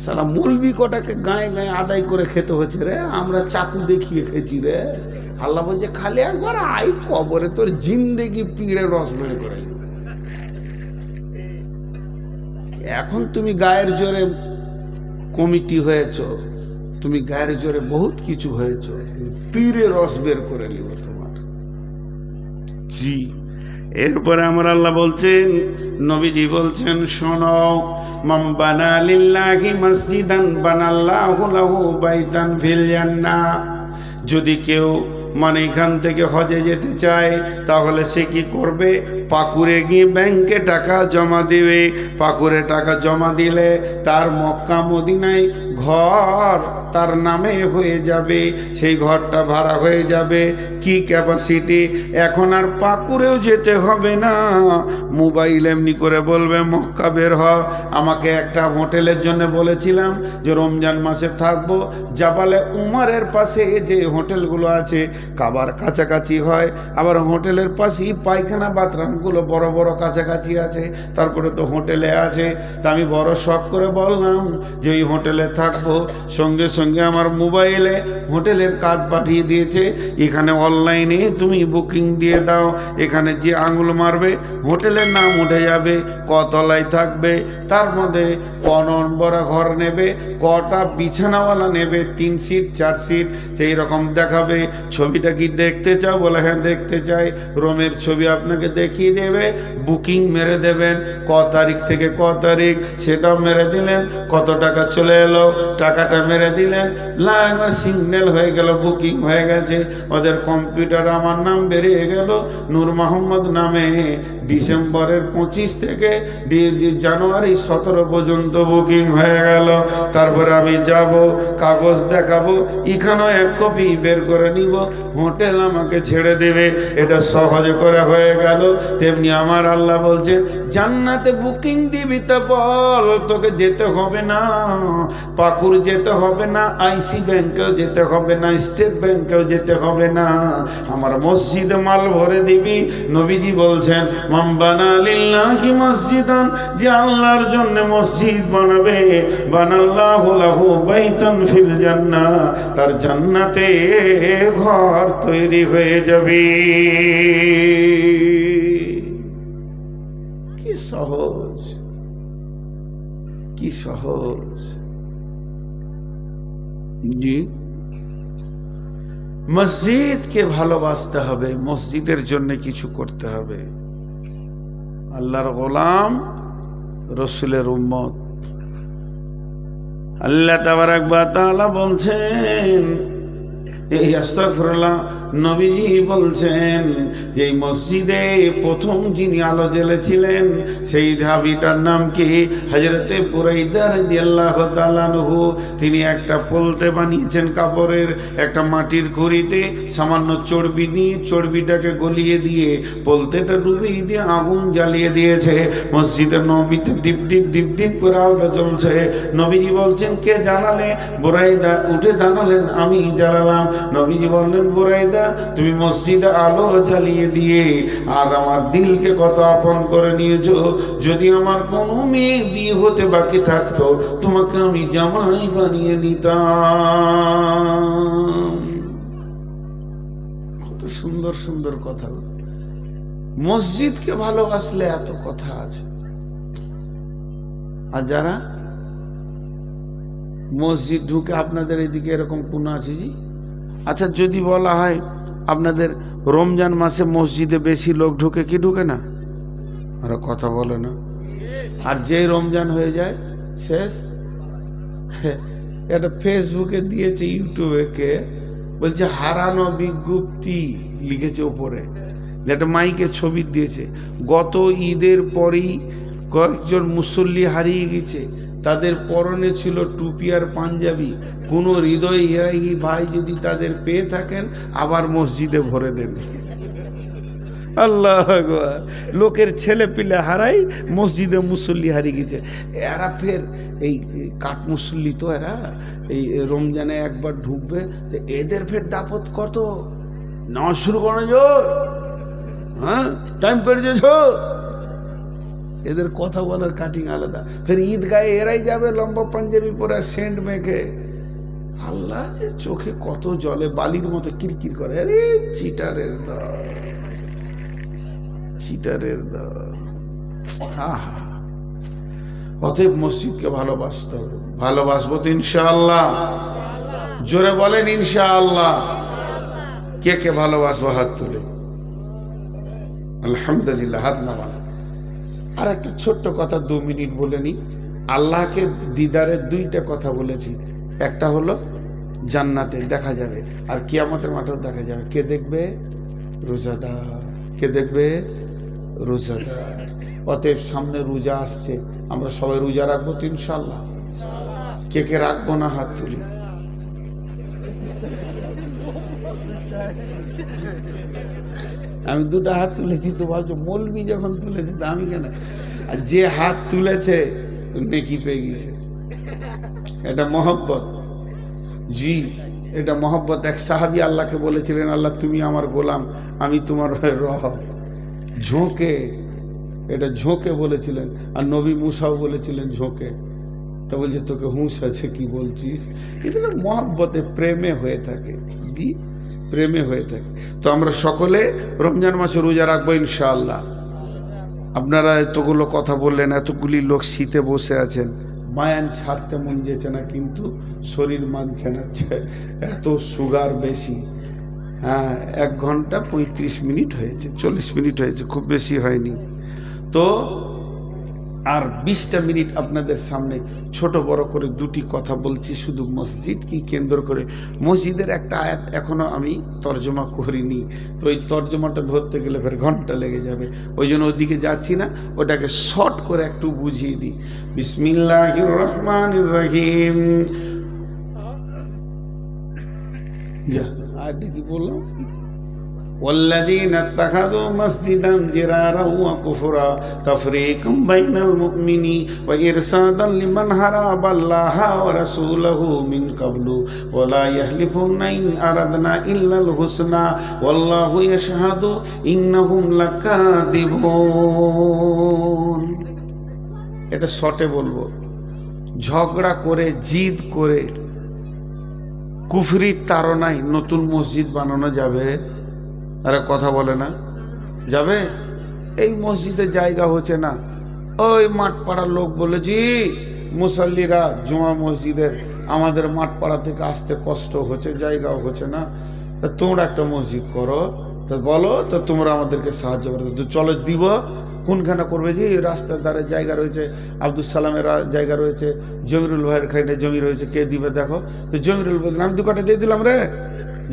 সারা মৌলবি কটাকে গায়ে গায়ে আদায় করে খেতে হচ্ছে রে, আমরা চাকু দেখিয়ে খেয়েছি রে। আল্লাহ বলছে খালি একবার আই কবরে তোর জিন্দেগি পিড়ে রস বেড়ে করে। এখন তুমি গায়ের জোরে কমিটি হয়েছ, তুমি গায়ের জোরে বহুত কিছু হয়েছ, পীরে রস বের করে নিব তোমার। জি, এরপরে আমার আল্লাহ বলছেন, নবীজি বলছেন, শোনো, মান বানা লিল্লাহি মসজিদান বানাল্লাহু লাহু বাইতান ফিল জান্নাহ। যদি কেউ মানে এখান থেকে হজে যেতে চায় তাহলে সে কি করবে? পাকুড়ে গিয়ে ব্যাংকে টাকা জমা দিবে। পাকুড়ে টাকা জমা দিলে তার মক্কা মদিনায় ঘর তার নামে হয়ে যাবে, সেই ঘরটা ভাড়া হয়ে যাবে। কি ক্যাপাসিটি? এখন আর পাকুড়েও যেতে হবে না, মোবাইল এমনি করে বলবে মক্কা বের হ। আমাকে একটা হোটেলের জন্য বলেছিলাম যে রমজান মাসে থাকবো, জাবালে উমারের পাশে যে হোটেলগুলো আছে কাবার কাছাকাছি হয়, আবার হোটেলের পাশেই পায়খানা বাথরুমগুলো বড় বড় কাছাকাছি আছে, তারপরে তো হোটেলে আছে। তা আমি বড় শখ করে বললাম যে ওই হোটেলে থাকবো, সঙ্গে সঙ্গে আমার মোবাইলে হোটেলের কার্ড পাঠিয়ে দিয়েছে, এখানে অনলাইনে তুমি বুকিং দিয়ে দাও, এখানে যে আঙুল মারবে হোটেলের নাম উঠে যাবে, কতলায় থাকবে, তার মধ্যে ক নম্বর ঘর নেবে, কটা বিছানাওয়ালা নেবে, 3 সিট 4 সিট সেই রকম দেখাবে। ছবিটা কি দেখতে চাও? বলে হ্যাঁ দেখতে চাই। রুমের ছবি আপনাকে দেখিয়ে দেবে, বুকিং মেরে দেবেন, ক তারিখ থেকে ক তারিখ সেটাও মেরে দিলেন, কত টাকা চলে এলো টাকাটা মেরে দিলেন, একবার সিগন্যাল হয়ে গেল, বুকিং হয়ে গেছে। ওদের কম্পিউটার আমার নাম বেরিয়ে গেল নূর মোহাম্মদ নামে। ডিসেম্বরের 25 থেকে জানুয়ারি 17 পর্যন্ত বুকিং হয়ে গেল। তারপরে আমি যাব, কাগজ দেখাবো, এখানেও 1 কপি বের করে নিব, হোটেল আমাকে ছেড়ে দেবে। এটা সহজ করে হয়ে গেল। তেমনি আমার আল্লাহ বলছেন জান্নাতে বুকিং দিবি তা বল, তোকে যেতে হবে না পাকুর, যেতে হবে না আইসি ব্যাংকেও যেতে হবে না, স্টেট ব্যাংকেও যেতে হবে না, আমার মসজিদে মাল ভরে দিবি। নবীজি বলছেন মান বানা লিল্লাহি মসজিদান, যে আল্লাহর জন্য মসজিদ বানাবে, বানাল্লাহু লাহু বাইতান ফিল জান্নাহ, তার জান্নাতে ঘর তৈরি হয়ে যাবে। কি সহজ, কি সহজ। জি, মসজিদকে ভালোবাসতে হবে, মসজিদের জন্য কিছু করতে হবে। আল্লাহর গোলাম, রসুলের উম্মত। আল্লাহ তাবারাক ওয়া তাআলা বলছেন, এই আস্তাগফিরুল্লাহ, নবীজি বলছেন যে এই মসজিদে প্রথম যিনি আলো জ্বেলেছিলেন সেই ধাবিটার নাম কি? হযরতে বুরাইদা রাদিয়াল্লাহু তাআলা আনহু। তিনি একটা পলতে বানিয়েছেন কাপড়ের, একটা মাটির খড়িতে সামান্য চর্বি নিয়ে চর্বিটাকে গলিয়ে দিয়ে পলতেটা ডুবিয়ে দিয়ে আগুন জ্বালিয়ে দিয়েছে। মসজিদের নবীতে দীপ দীপ দীপ দীপ করে আলো জ্বলছে। নবীজি বলছেন কে জ্বালালে? বুরাইদা উঠে দাঁড়ালেন, আমি জ্বালালাম। নবীজি বললেন বুরাইদা তুমি মসজিদে আলো জ্বালিয়ে দিয়ে আর আমার দিলকে কত আপন করে নিয়েছো। যদি আমার কোনো মেয়ে বিয়ে হতে বাকি থাকতো তোমাকে আমি জামাই বানিয়ে নিতাম। কত সুন্দর সুন্দর কথা। মসজিদকে ভালোবাসলে এত কথা আছে। আর যারা মসজিদ ঢুকে, আপনাদের এদিকে এরকম কোন আছে জি? আচ্ছা, যদি বলা হয় আপনাদের রমজান মাসে মসজিদে বেশি লোক ঢুকে কি ঢুকে না? আর কথা বলে না। আর যেই রমজান হয়ে যায় শেষ। এটা ফেসবুকে দিয়েছে, ইউটিউবে কে বলছে হারানো বিজ্ঞপ্তি লিখেছে উপরে, যেটা মাইকে ছবি দিয়েছে। গত ঈদের পরেই কয়েকজন মুসল্লি হারিয়ে গেছে, তাদের পরনে ছিল টুপি আর পাঞ্জাবি। কোনো হৃদয় ইরাহি ভাই যদি তাদের পেয়ে থাকেন আবার মসজিদে ভরে দেন। আল্লাহ আকবার। লোকের ছেলে পিলে হারাই, মসজিদে মুসল্লি হারিয়ে গেছে। এরা ফের এই কাঠ মুসল্লি, তো এরা এই রমজানে একবার ঢুকবে, তো এদের ফের দাপত কত নামাজ শুরু করে যো, হ্যাঁ টাইম পেরিয়েছ। এদের কথা বলার কাটিং আলাদা। ফের ঈদগাহে এরাই যাবে লম্বা পাঞ্জাবি পরে সেন্ট মেখে। আল্লাহ যে চোখে কত জলে, বালির মতো কিরকির করে। আরে চিটারের দল, চিটারের দল। আহা, অতএব মসজিদকে ভালোবাসতে হবে। ভালোবাসবো তো ইনশাআল্লাহ। জোরে বলেন ইনশাআল্লাহ। কে কে ভালোবাসবো হাত তুলে। আলহামদুলিল্লাহ, হাত নামান। আর একটা ছোট্ট কথা 2 মিনিট বলে নি। আল্লাহকে দিদারের 2টা কথা বলেছি। একটা হলো জান্নাতে দেখা যাবে, আর কিয়ামতের মাঠেও দেখা যাবে। কে দেখবে? রোজাদার। কে দেখবে? রোজাদার। অতএব সামনে রোজা আসছে, আমরা সবাই রোজা রাখবো তো ইনশাআল্লাহ। কে কে রাখবো না হাত তুলি। আমি 2টা হাত তুলেছি, তো ভাবছো মৌলবি যখন তুলেছি তো আমি কেন? আর যে হাত তুলেছে নেকি পেয়ে গেছে। এটা মহব্বত। জি, এটা মহব্বত। এক সাহাবী আল্লাহকে বলেছিলেন, আল্লাহ তুমি আমার গোলাম, আমি তোমার রব। ঝোঁকে, এটা ঝোঁকে বলেছিলেন। আর নবী মুসাও বলেছিলেন ঝোঁকে। তা বলছে তোকে হুঁশ আছে কি বলছিস? এটা মহব্বতে প্রেমে হয়ে থাকে, জি প্রেমে হয়ে থাকে। তো আমরা সকলে রমজান মাসে রোজা রাখবো ইনশাআল্লাহ। আপনারা এতগুলো কথা বললেন, এতগুলি লোক শীতে বসে আছেন, বায়ান ছাড়তে মন যেছে না, কিন্তু শরীর মানছে না, এত সুগার বেশি। হ্যাঁ, 1 ঘন্টা 35 মিনিট হয়েছে, 40 মিনিট হয়েছে, খুব বেশি হয়নি। তো আর 20টা মিনিট আপনাদের সামনে ছোট বড় করে দুটি কথা বলছি, শুধু মসজিদকে কেন্দ্র করে। মসজিদের একটা আয়াত এখনো আমি তর্জমা করিনি, তো ওই তর্জমাটা ধরতে গেলে ফের ঘন্টা লেগে যাবে, ওই জন্য ওদিকে যাচ্ছি না, ওটাকে শর্ট করে একটু বুঝিয়ে দিই। বিসমিল্লাহির রহমানির রহিম। আয়াতটা কি বললাম? والذين اتخذوا مسجدا ضرارا وكفرا تفريقا بين المؤمنين وإرصادا لمن حارب الله ورسوله من قبل ولا يحلفون إن أردنا إلا الحسنى والله يشهد إنهم لكاذبون। এটা শর্টে বলবো। ঝগড়া করে, জিদ করে, কুফরির তাড়নায় নতুন মসজিদ বানানো যাবে? আরে কথা বলে না, যাবে? এই মসজিদে জায়গা হচ্ছে না, ওই মাঠপাড়ার লোক বলেছি মুসল্লিরা জুমা মসজিদের আমাদের মাঠপাড়া থেকে আসতে কষ্ট হচ্ছে, জায়গাও হচ্ছে না, তা তোমরা একটা মসজিদ করো, তা বলো তো তোমরা আমাদেরকে সাহায্য করো, তো চলো দিব। কোনখানে করবে? যে রাস্তার ধারে জায়গা রয়েছে, আব্দুল সালামের জায়গা রয়েছে, জমিরুল ভাইয়ের খাইনে জমি রয়েছে, কে দিবে দেখো। তো জমিরুল ভাই আমি 2 কাটা দিয়ে দিলাম রে,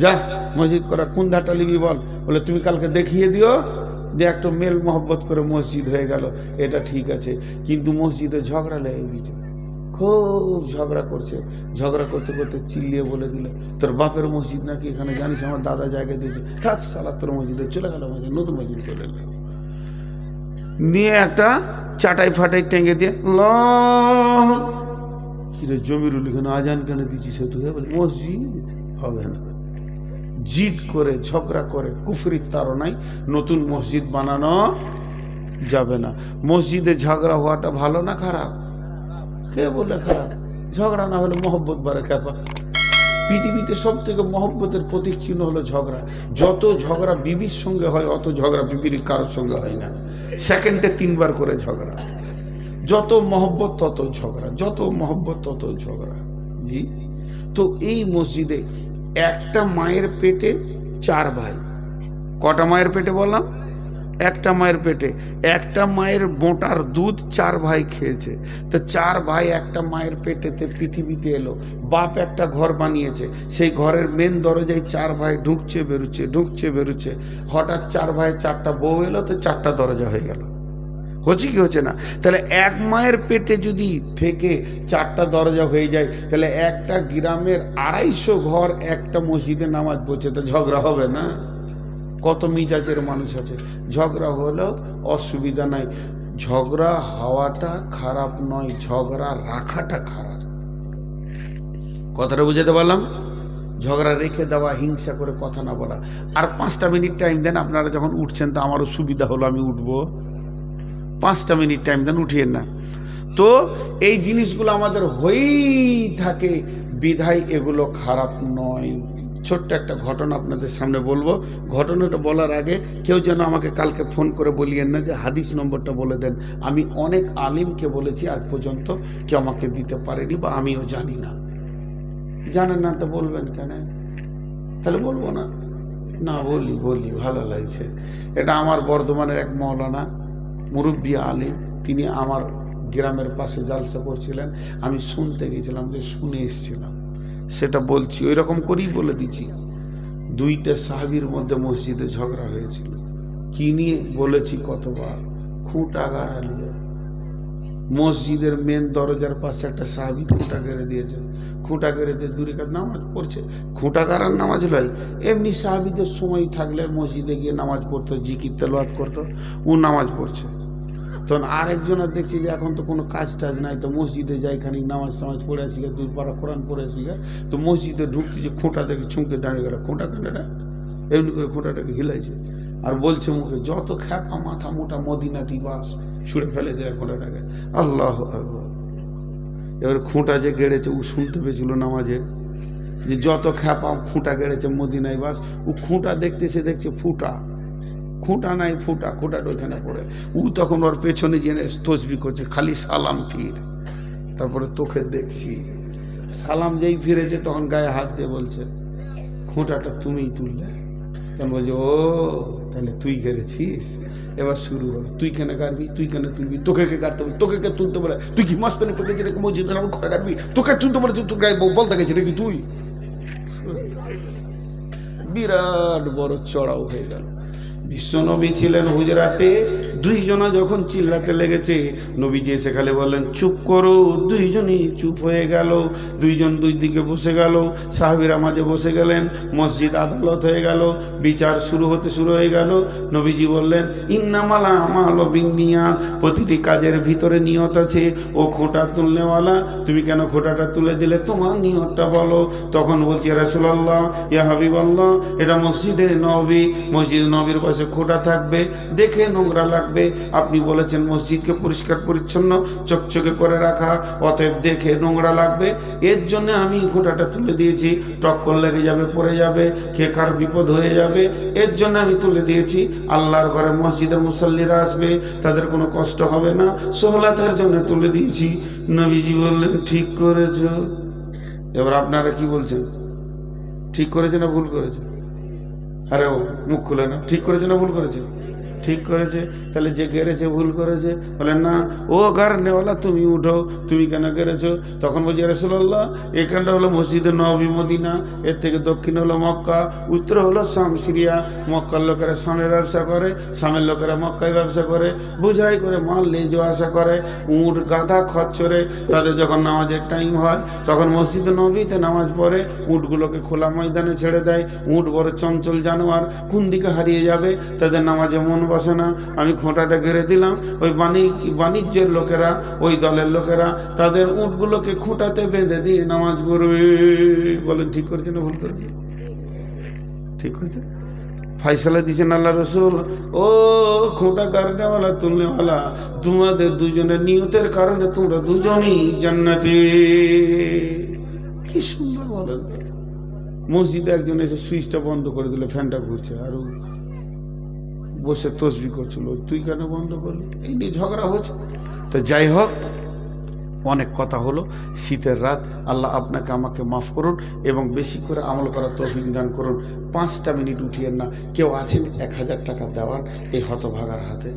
যা মসজিদ করা, কোন ধারটা লিবি বল? বলে তুমি কালকে দেখিয়ে দিও, দিয়ে একটু মেল মহব্বত করে মসজিদ হয়ে গেল, এটা ঠিক আছে। কিন্তু মসজিদে ঝগড়া লেগে গেছে, খুব ঝগড়া করছে, ঝগড়া করতে করতে চিল্লিয়ে বলে দিল তোর বাপের মসজিদ নাকি এখানে, জানিস আমার দাদা জায়গা দিয়েছে, থাক সালা তোর মসজিদে চলে গেল, মসজিদ নতুন মসজিদ চলে এলো, নিয়ে একটা চাটাই ফাটাই টেঙ্গে দিয়ে কিরে জমিরুল এখানে আজান কেন দিচ্ছি, সে তো মসজিদ হবে না। জিদ করে, ঝগড়া করে, কুফরির তাড়নায় নতুন মসজিদ বানানো যাবে না। মসজিদে ঝগড়া হওয়াটা ভালো না খারাপ? কে বলে খারাপ? ঝগড়া না হলে মহব্বত বাড়ে খ্যাপা। পৃথিবীতে সব থেকে মহব্বতের প্রতীক চিহ্ন হলো ঝগড়া। যত ঝগড়া বিবির সঙ্গে হয়, অত ঝগড়া বিবির কারোর সঙ্গে হয় না। সেকেন্ডে 3 বার করে ঝগড়া। যত মহব্বত তত ঝগড়া, যত মহব্বত তত ঝগড়া। জি, তো এই মসজিদে একটা মায়ের পেটে 4 ভাই। কটা মায়ের পেটে বললাম? একটা মায়ের পেটে, একটা মায়ের বোঁটার দুধ 4 ভাই খেয়েছে। তো 4 ভাই একটা মায়ের পেটেতে পৃথিবীতে এলো। বাপ একটা ঘর বানিয়েছে, সেই ঘরের মেন দরজায় 4 ভাই ঢুকছে বেরুচ্ছে, ঢুকছে বেরুচ্ছে। হঠাৎ 4 ভাই 4টা বউ এলো, তো 4টা দরজা হয়ে গেল। হচ্ছে কি হচ্ছে না? তাহলে এক মায়ের পেটে যদি থেকে 4টা দরজা হয়ে যায়, তাহলে একটা গ্রামের 250 ঘর একটা মসজিদে নামাজ পড়ছে, তো ঝগড়া হবে না? কত মিজাজের মানুষ আছে, ঝগড়া হলেও অসুবিধা নাই। ঝগড়া হওয়াটা খারাপ নয়, ঝগড়া রাখাটা খারাপ। কথাটা বুঝাতে পারলাম? ঝগড়া রেখে দেওয়া, হিংসা করে কথা না বলা। আর 5টা মিনিট টাইম দেন, আপনারা যখন উঠছেন তো আমারও সুবিধা হলো, আমি উঠবো। 5টা মিনিট টাইম দেন, উঠিয়েন না। তো এই জিনিসগুলো আমাদের হয়েই থাকে, বিধায় এগুলো খারাপ নয়। ছোট্ট একটা ঘটনা আপনাদের সামনে বলবো। ঘটনাটা বলার আগে কেউ যেন আমাকে কালকে ফোন করে বলিয়েন না যে হাদিস নম্বরটা বলে দেন। আমি অনেক আলিমকে বলেছি, আজ পর্যন্ত কেউ আমাকে দিতে পারেনি, বা আমিও জানি না। জানেন না তো বলবেন কেন? তাহলে বলবো না? না বলি, ভালো লাগছে। এটা আমার বর্ধমানের এক মৌলানা, মুরব্বী আলিম, তিনি আমার গ্রামের পাশে জালসা করছিলেন, আমি শুনতে গেছিলাম, যে শুনে এসেছিলাম, সেটা বলছি। ওই রকম করেই বলে দিচ্ছি। 2টা সাহাবীর মধ্যে মসজিদে ঝগড়া হয়েছিল। কি নিয়ে বলেছি কতবার? খুঁটা গাড়া নিয়ে। মসজিদের মেন দরজার পাশে একটা সাহাবী খুঁটা গেড়ে দিয়েছে। খুঁটা গেড়ে দিয়ে দূরে কাজ নামাজ পড়ছে। খুঁটা গাড়ার নামাজ লয়, এমনি সাহাবীদের সময় থাকলে মসজিদে গিয়ে নামাজ পড়তো, জিকির তেলাওয়াত করতো, ও নামাজ পড়ছে। তখন আরেকজনের দেখছি যে এখন তো কোনো কাজ টাজ নাই, তো মসজিদে যাই, খানিক নামাজ টামাজ পড়ে আসি, 2 পারা কোরআন পড়ে আসি। তো মসজিদে ঢুকছি, যে খুঁটা দেখে ছুঁকে দাঁড়িয়ে গেল। খুঁটা কেনটা এমনি করে খুঁটাটাকে হিলাইছে, আর বলছে মুখে, যত খ্যাপা মাথা মোটা মদিনাতি বাস, ছুঁড়ে ফেলে দেয় খুঁটাটাকে। আল্লাহু আকবার। এবার খুঁটা যে গেড়েছে ও শুনতে পেয়েছিল নামাজে যে যত খ্যাপা খুঁটা গেড়েছে মদিনায়, বাস ও খুঁটা দেখতেছে, দেখছে ফুটা, খুঁটা নাই ফুটা, খুঁটাটা ওইখানে পড়ে। ও তখন ওর পেছনে জেনে তসবি করছে, খালি সালাম ফির। তারপরে তোকে দেখছি সালাম যেই ফিরেছে তখন গায়ে হাত দিয়ে বলছে খুঁটাটা তুমিই তুললে। তখন বলছে ও তাহলে তুই গেড়েছিস, এবার শুরু হলো তুই কেন গাড়বি, তুই কেন তুলবি, তোকে কে গাড়তে বলে, তোকে কে তুলতে বলে, তুই কি মাস্তানি করতে গেলে মসজিদ খুঁটা গাড়বি, তোকে তুলতে বলেছে, তোর গায়ে বলতে গেছে নাকি তুই। বিরাট বড় চড়াও হয়ে গেল। বিশ্বনবী ছিলেন হুজরাতে, দুইজনা যখন চিল্লাতে লেগেছে নবীজি এসে খালি বললেন চুপ করো, দুইজনই চুপ হয়ে গেল। দুইজন দুই দিকে বসে গেল, সাহাবীরা মাঝে বসে গেলেন, মসজিদ আদালত হয়ে গেল, বিচার শুরু হয়ে গেল। নবীজি বললেন ইন্নামাল আমালু বিন্নিয়াত, প্রতিটি কাজের ভিতরে নিয়ত আছে। ও খোঁটা তুলনেওয়ালা, তুমি কেন খোঁটাটা তুলে দিলে, তোমার নিয়তটা বলো। তখন বলছি ইয়া রাসূলুল্লাহ, ইয়া হাবিবাল্লাহ, এটা মসজিদে নববী, মসজিদ নবীর পাশে খোঁটা থাকবে, দেখে নোংরা লাগবে। আপনি বলেছেন মসজিদকে পরিষ্কার পরিচ্ছন্ন চকচকে করে রাখা, অতএব দেখে নোংরা লাগবে, এর জন্য আমি খোঁটাটা তুলে দিয়েছি। টক্কর লেগে যাবে, পড়ে যাবে, কে কার বিপদ হয়ে যাবে, এর জন্য আমি তুলে দিয়েছি। আল্লাহর ঘরে মসজিদের মুসল্লিরা আসবে, তাদের কোনো কষ্ট হবে না, সোহলাতের জন্য তুলে দিয়েছি। নবীজি বললেন ঠিক করেছ। এবার আপনারা কি বলছেন, ঠিক করেছে না ভুল করেছে? আরে ও মুখ খুলে না, ঠিক করেছে না ভুল করেছে? ঠিক করেছে। তাহলে যে গেড়েছে ভুল করেছে। বলেন না ও গারনেওয়ালা তুমি উঠো, তুমি কেন গেড়েছো? তখন বলছি রাসূলুল্লাহ এখানটা হলো মসজিদে নববী মদিনা, এর থেকে দক্ষিণে হলো মক্কা, উত্তরে হলো শাম সিরিয়া। মক্কার লোকেরা শামে ব্যবসা করে, শামের লোকেরা মক্কায় ব্যবসা করে, বোঝাই করে মাল নিয়ে যাওয়া আসা করে, উঁট গাধা খচ্চরে। তাদের যখন নামাজের টাইম হয় তখন মসজিদে নববীতে নামাজ পড়ে, উঁটগুলোকে খোলা ময়দানে ছেড়ে দেয়। উঁট বড় চঞ্চল জানোয়ার, কোন দিকে হারিয়ে যাবে, তাদের নামাজে মন বসে না। আমি খোঁটাটা ঘিরে দিলাম, ওই বাণিজ্যের লোকেরা, ওই দলের লোকেরা তাদের উঁটগুলোকে খোঁটাতে বেঁধে দিয়ে নামাজ পড়বে। বলেন ঠিক করেছে না ভুল করেছে? ঠিক করেছে। ফাইসালা দিয়েছেন আল্লাহ রসুল, ও খোঁটা গাড়নেওয়ালা তুলনেওয়ালা, তোমাদের দুজনের নিয়তের কারণে তোমরা দুজনই জান্নাতে। কি সুন্দর বলেন। মসজিদে একজন এসে সুইচটা বন্ধ করে দিল, ফ্যানটা ঘুরছে, আর বসে তসবি করছিল, তুই কেন বন্ধ করলি, এই নিয়ে ঝগড়া হচ্ছে। তো যাই হোক, অনেক কথা হলো। শীতের রাত, আল্লাহ আপনাকে আমাকে মাফ করুন এবং বেশি করে আমল করার তৌফিক দান করুন। 5টা মিনিট উঠিয়েন না। কেউ আছেন 1000 টাকা দেওয়ান এই হতভাগার হাতে?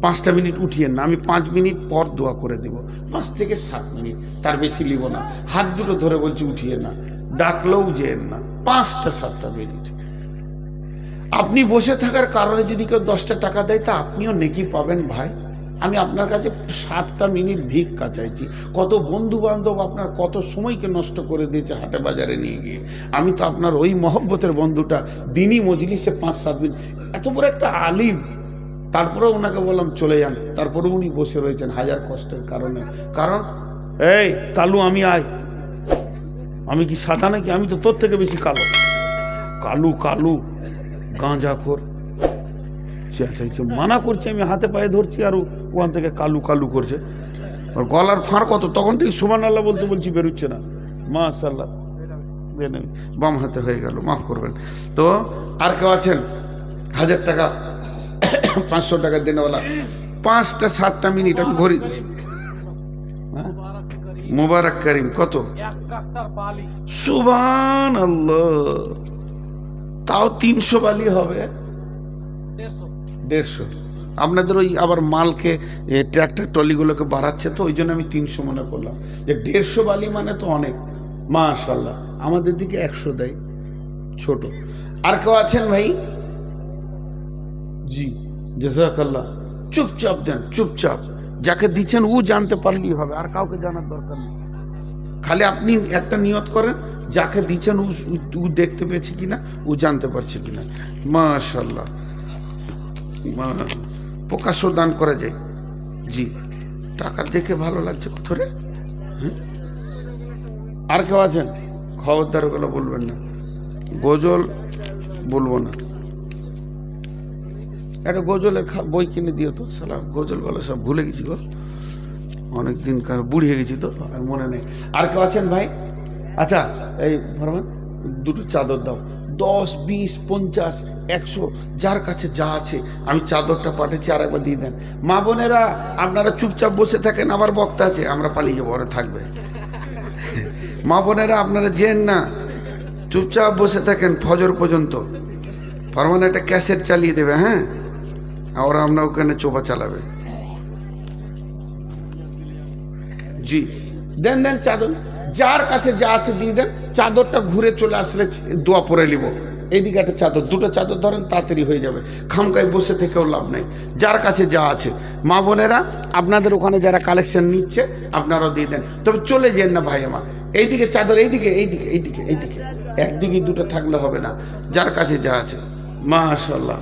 5টা মিনিট উঠিয়েন না। আমি 5 মিনিট পর দোয়া করে দেব, 5 থেকে 7 মিনিট, তার বেশি নিব না। হাত দুটো ধরে বলছি উঠিয়ে না, ডাকলেও যেন না। 5টা 7টা মিনিট আপনি বসে থাকার কারণে যদি কেউ 10টা টাকা দেয় তা আপনিও নেকি পাবেন ভাই। আমি আপনার কাছে 7টা মিনিট ভিক্ষা চাইছি। কত বন্ধু বান্ধব আপনার কত সময়কে নষ্ট করে দিয়েছে হাটে বাজারে নিয়ে গিয়ে। আমি তো আপনার ওই মহব্বতের বন্ধুটা, দিনই মজলিসে 5-7 মিনিট, এত বড় একটা আলিম, তারপরে ওনাকে বললাম চলে যান, তারপরে উনি বসে রয়েছেন হাজার কষ্টের কারণে। কারণ এই কালু আমি আয়, আমি কি সাদা নাকি? আমি তো তোর থেকে বেশি কালো। কালু কালু গাঁজাখোর চেঁচাইছে, মানা করছে, আমি হাতে পায়ে ধরছি আর ওখান থেকে কালু কালু করছে। আর গলার ফাঁড় কত, তখন থেকে সুবহানাল্লাহ বলতে বলছি বেরোচ্ছে না। মাশাআল্লাহ, বাম হাতে হয়ে গেল, মাফ করবেন। তো আর কেউ আছেন 1000 টাকা 500 টাকা দেনেওয়ালা? 5টা 7টা মিনিট আমি ঘড়ি। মুবারক করিম কত? সুবহানাল্লাহ, তাও 300 বালি হবে, 150। আপনাদের ওই আবার মালকে ট্র্যাক্টর ট্রলিগুলোকে বাড়াচ্ছে, তো ওই জন্য আমি 300 মনে করলাম, যে 150 বালি মানে তো অনেক। মাশাআল্লাহ, আমাদের দিকে 100 দেয় ছোট। আর কেউ আছেন ভাই? জি জাযাকাল্লাহ। চুপচাপ দেন, চুপচাপ, যাকে দিচ্ছেন ও জানতে পারলেই হবে, আর কাউকে জানার দরকার নেই। খালি আপনি একটা নিয়ত করেন, যাকে দিচ্ছেন ও দেখতে পেয়েছে কিনা, ও জানতে পারছে কিনা। মাশাআল্লাহ, প্রকাশ্য দান করা যায়। জি, টাকা দেখে ভালো লাগছে কত রে। আর কেউ আছেন? খবরদার ওগুলো বলবেন না, গজল বলবো না। একটা গজলের বই কিনে দিও তো, সালা গজল বলা সব ভুলে গেছি গো। অনেক দিনকার বুড়িয়ে গেছি তো আর মনে নেই। আর কেউ আছেন ভাই? আচ্ছা এই ফরমান দুটো চাদর দাও, 10, 20, 50, 100 যার কাছে যা আছে। আমি চাদরটা পাঠাচ্ছি, আর একবার দিয়ে দেন। মা বোনেরা আপনারা চুপচাপ বসে থাকেন, আবার বক্তা আছে, আমরা পালিয়ে যাবো, ওরা থাকবে। মা বোনেরা আপনারা যেন না, চুপচাপ বসে থাকেন ফজর পর্যন্ত। ফরমান একটা ক্যাসেট চালিয়ে দেবে, হ্যাঁ, আর আমরা ওখানে চোপা চালাবে। জি দেন দেন চাদর, যার কাছে যা আছে দিয়ে দেন। চাদরটা ঘুরে চলে আসলে দোয়া পরে নিব। এইদিকে একটা চাদর, দুটো চাদর ধরেন, তাড়াতাড়ি হয়ে যাবে। খামকায় বসে থেকেও লাভ নেই, যার কাছে যা আছে। মা বোনেরা আপনাদের ওখানে যারা কালেকশন নিচ্ছে আপনারাও দিয়ে দেন, তবে চলে যেন না ভাই আমার। এইদিকে চাদর, এইদিকে এইদিকে এইদিকে এইদিকে, একদিকে দুটো থাকলে হবে না, যার কাছে যা আছে। মাশাআল্লাহ।